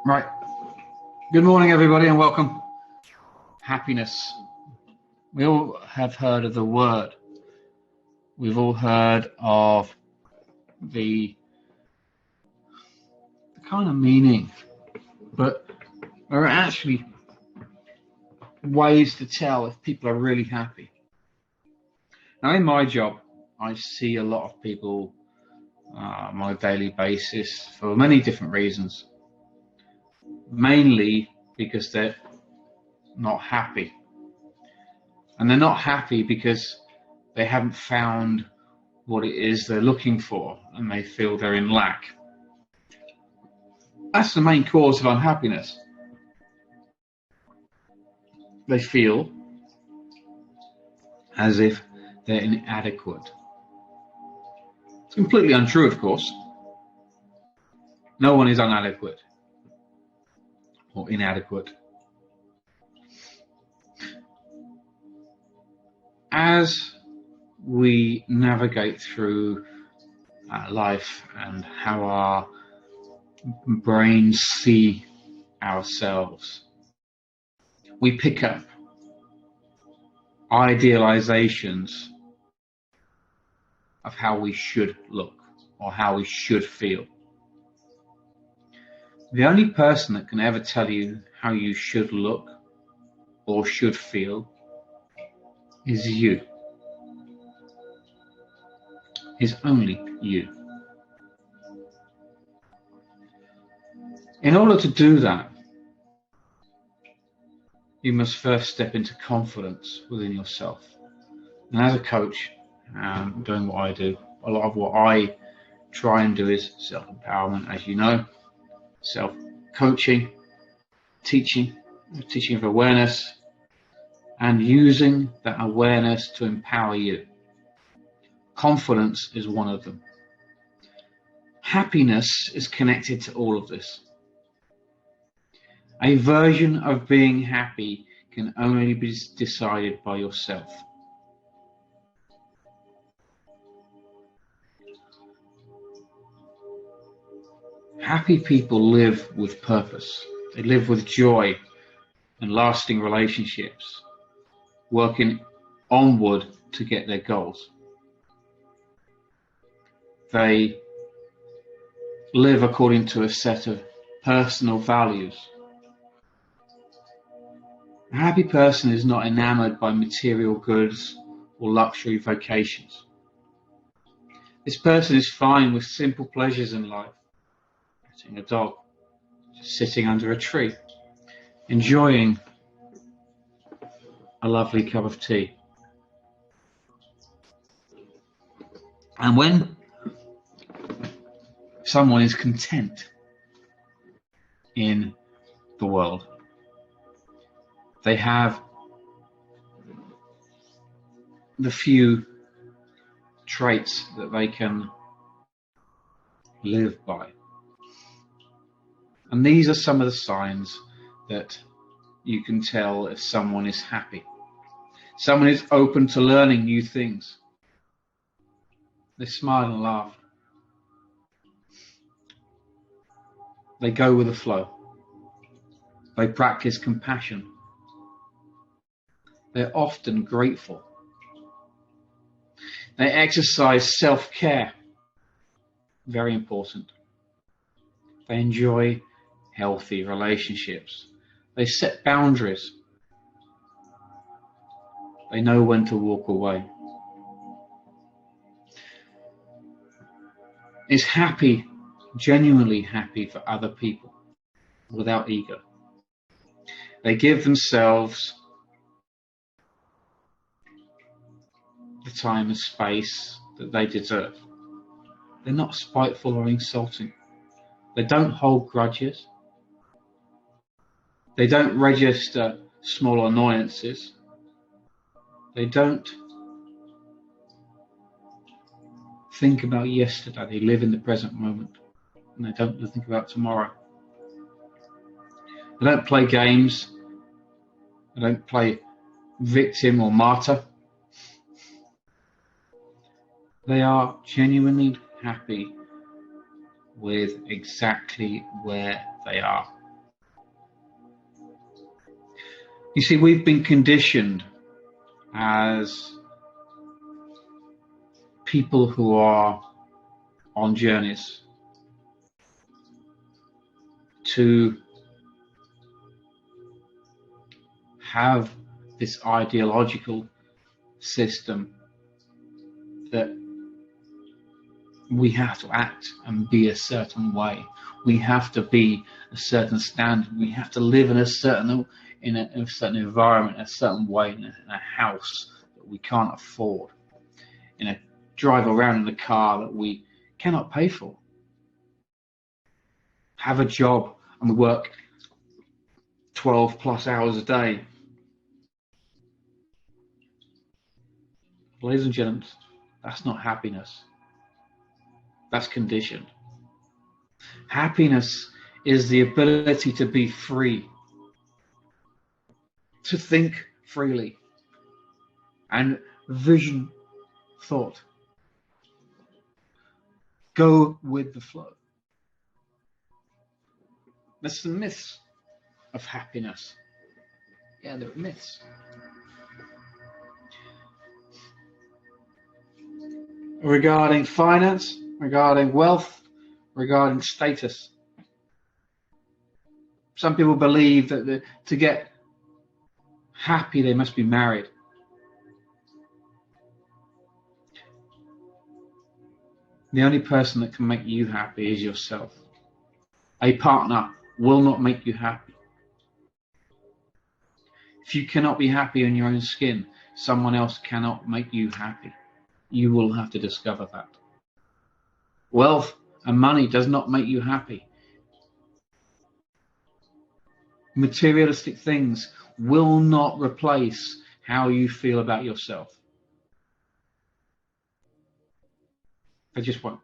Right. Good morning, everybody, and welcome. Happiness. We all have heard of the word. We've all heard of the kind of meaning, but there are actually ways to tell if people are really happy. Now, in my job, I see a lot of people on a daily basis for many different reasons, mainly because they're not happy. And they're not happy because they haven't found what it is they're looking for and they feel they're in lack. That's the main cause of unhappiness. They feel as if they're inadequate. It's completely untrue, of course. No one is inadequate or inadequate. As we navigate through life and how our brains see ourselves, we pick up idealizations of how we should look or how we should feel. The only person that can ever tell you how you should look or should feel is you. Is only you. In order to do that, you must first step into confidence within yourself. And as a coach, doing what I do, a lot of what I try and do is self-empowerment, as you know, self-coaching, teaching of awareness, and using that awareness to empower you. Confidence is one of them. Happiness is connected to all of this. A version of being happy can only be decided by yourself. Happy people live with purpose. They live with joy and lasting relationships, working onward to get their goals. They live according to a set of personal values. A happy person is not enamored by material goods or luxury vacations. This person is fine with simple pleasures in life. Petting a dog, just sitting under a tree, enjoying a lovely cup of tea. And when someone is content in the world, they have the few traits that they can live by. And these are some of the signs that you can tell if someone is happy. Someone is open to learning new things. They smile and laugh. They go with the flow. They practice compassion. They're often grateful. They exercise self-care. Very important. They enjoy healthy relationships. They set boundaries. They know when to walk away. Is happy, genuinely happy for other people, without ego. They give themselves the time and space that they deserve. They're not spiteful or insulting. They don't hold grudges. They don't register small annoyances. They don't think about yesterday. They live in the present moment, and they don't think about tomorrow. They don't play games. They don't play victim or martyr. They are genuinely happy with exactly where they are. You see, we've been conditioned as people who are on journeys to have this ideological system that we have to act and be a certain way. We have to be a certain standard. We have to live in a certain environment, a certain way, in a house that we can't afford, drive around in a car that we cannot pay for, have a job and we work 12 plus hours a day. Ladies and gentlemen, that's not happiness. That's conditioned. Happiness is the ability to be free, to think freely, and vision thought. Go with the flow. There's some myths of happiness. Yeah, there are myths. Regarding finance, regarding wealth, regarding status. Some people believe that to get happy they must be married. The only person that can make you happy is yourself. A partner will not make you happy. If you cannot be happy in your own skin, someone else cannot make you happy. You will have to discover that. Wealth and money does not make you happy. Materialistic things will not replace how you feel about yourself. They just won't.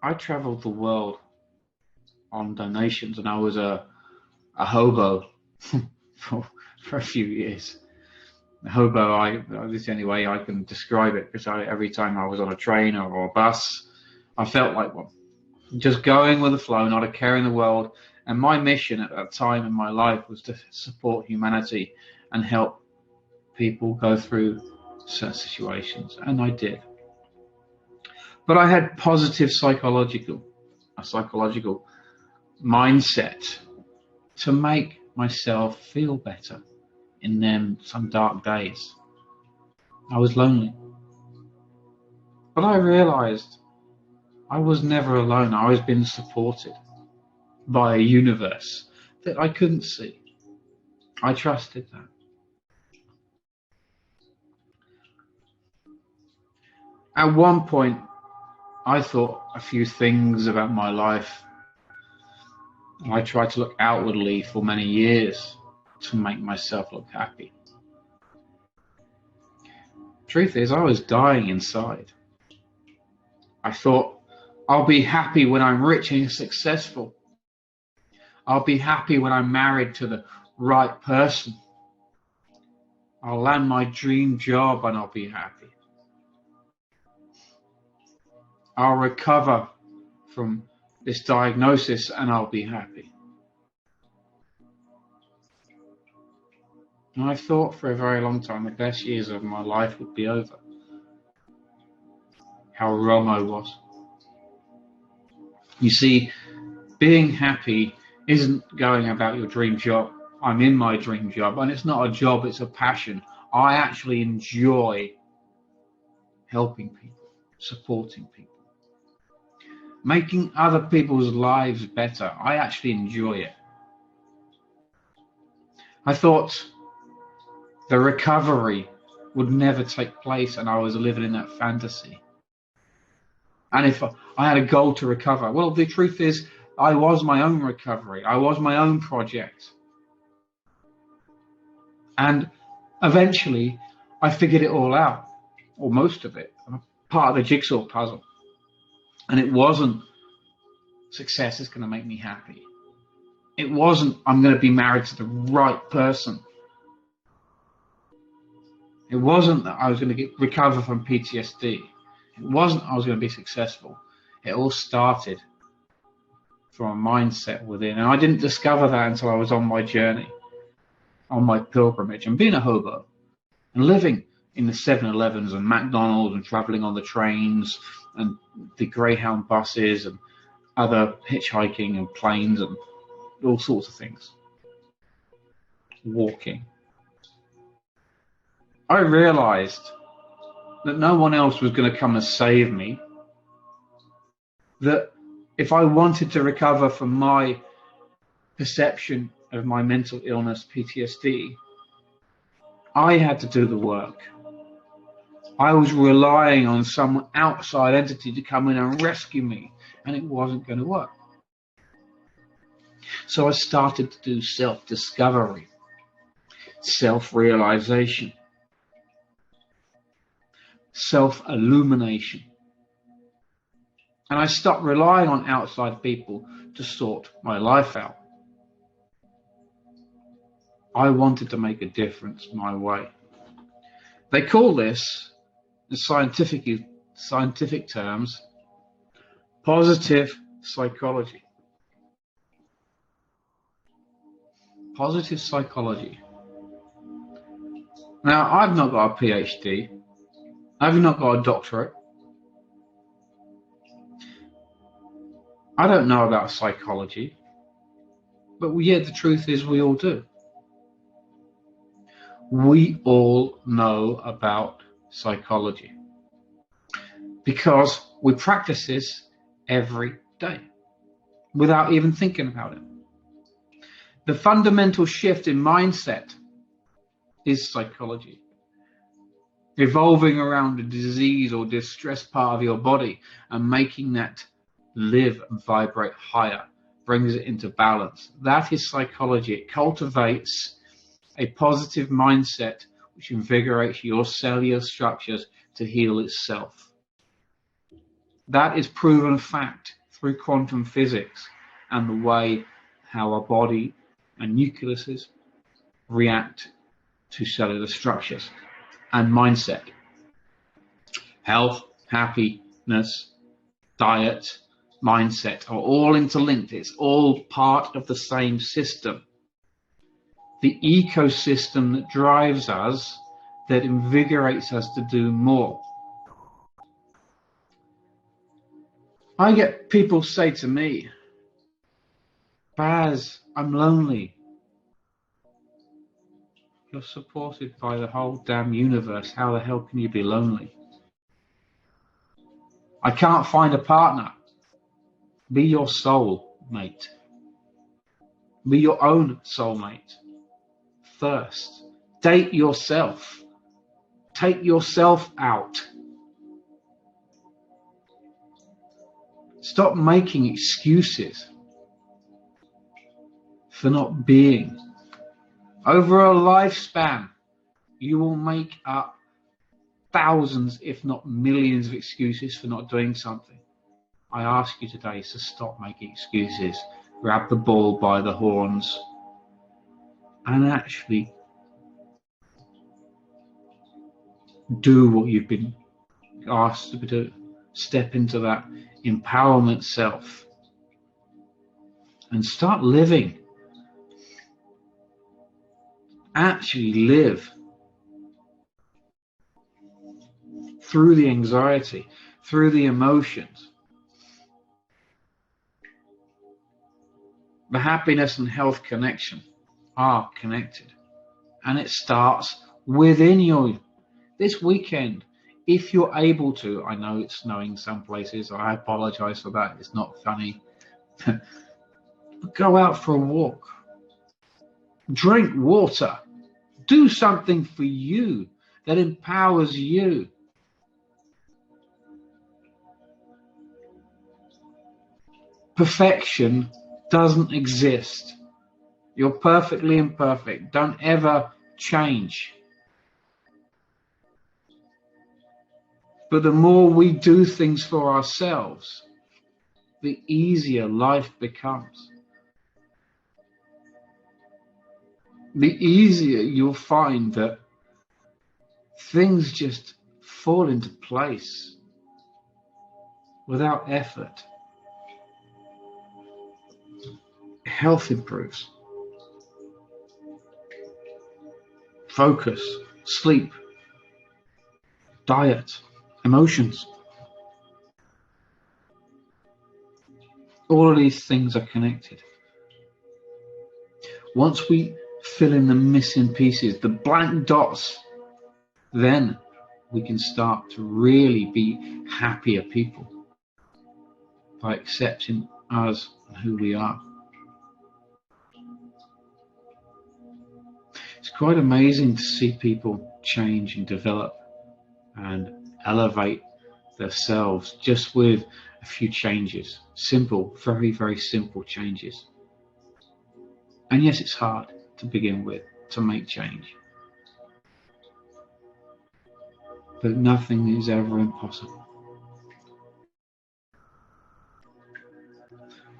I traveled the world on donations, and I was a hobo for a few years. A hobo, this is the only way I can describe it, because every time I was on a train or a bus, I felt like one. Just going with the flow, not a care in the world. And my mission at that time in my life was to support humanity and help people go through certain situations, and I did. But I had positive psychological mindset to make myself feel better in some dark days. I was lonely. But I realized I was never alone. I was being supported by a universe that I couldn't see. I trusted that. At one point, I thought a few things about my life. I tried to look outwardly for many years to make myself look happy. Truth is, I was dying inside. I thought, I'll be happy when I'm rich and successful. I'll be happy when I'm married to the right person. I'll land my dream job and I'll be happy. I'll recover from this diagnosis and I'll be happy. And I thought for a very long time the best years of my life would be over. How wrong I was. You see, being happy isn't going about your dream job. I'm in my dream job, and it's not a job, it's a passion. I actually enjoy helping people, supporting people, making other people's lives better. I actually enjoy it. I thought the recovery would never take place, and I was living in that fantasy. And if I had a goal to recover, well, the truth is, I was my own recovery. I was my own project. And eventually, I figured it all out, or most of it. I'm part of the jigsaw puzzle. And it wasn't success is going to make me happy. It wasn't I'm going to be married to the right person. It wasn't that I was going to recover from PTSD. It wasn't I was going to be successful. It all started from a mindset within. And I didn't discover that until I was on my journey, on my pilgrimage, and being a hobo and living in the 7-Elevens and McDonald's and traveling on the trains and the Greyhound buses and other hitchhiking and planes and all sorts of things. Walking. I realized that no one else was going to come and save me. That if I wanted to recover from my perception of my mental illness, PTSD, I had to do the work. I was relying on some outside entity to come in and rescue me, and it wasn't going to work. So I started to do self-discovery, self-realization, self-illumination. And I stopped relying on outside people to sort my life out. I wanted to make a difference my way. They call this, in scientific terms, positive psychology. Positive psychology. Now, I've not got a PhD. I've not got a doctorate. I don't know about psychology. But yet the truth is we all do. We all know about psychology because we practice this every day without even thinking about it. The fundamental shift in mindset is psychology. Revolving around a disease or distressed part of your body and making that live and vibrate higher, brings it into balance. That is psychology. It cultivates a positive mindset which invigorates your cellular structures to heal itself. That is proven fact through quantum physics and the way how our body and nucleuses react to cellular structures and mindset. Health, happiness, diet, mindset are all interlinked. It's all part of the same system. The ecosystem that drives us, that invigorates us to do more. I get people say to me, Baz, I'm lonely. You're supported by the whole damn universe. How the hell can you be lonely? I can't find a partner. Be your soul mate. Be your own soulmate. First, date yourself. Take yourself out. Stop making excuses for not being. Over a lifespan, you will make up thousands, if not millions, of excuses for not doing something. I ask you today to stop making excuses. Grab the bull by the horns and actually do what you've been asked to do. Step into that empowerment self and start living. Actually live through the anxiety, through the emotions. The happiness and health connection are connected, and it starts within you. This weekend, if you're able to, I know it's snowing some places, I apologize for that, it's not funny. Go out for a walk. Drink water. Do something for you that empowers you. Perfection doesn't exist. You're perfectly imperfect. Don't ever change. But the more we do things for ourselves, the easier life becomes. The easier you'll find that things just fall into place without effort. health improves. Focus, sleep, diet, emotions. All of these things are connected. Once we fill in the missing pieces, the blank dots, then we can start to really be happier people by accepting us and who we are. It's quite amazing to see people change and develop and elevate themselves just with a few changes. Simple, very, very simple changes. And yes, it's hard to begin with, to make change. But nothing is ever impossible.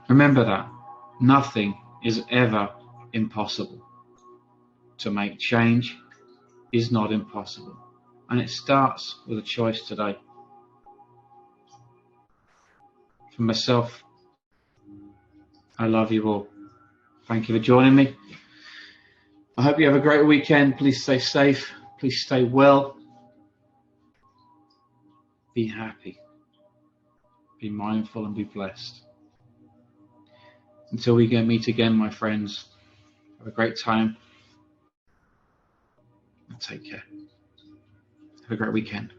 Remember that. Nothing is ever impossible. To make change is not impossible. And it starts with a choice today. For myself, I love you all. Thank you for joining me. I hope you have a great weekend. Please stay safe. Please stay well. Be happy. Be mindful and be blessed. Until we meet again, my friends, have a great time. And take care. Have a great weekend.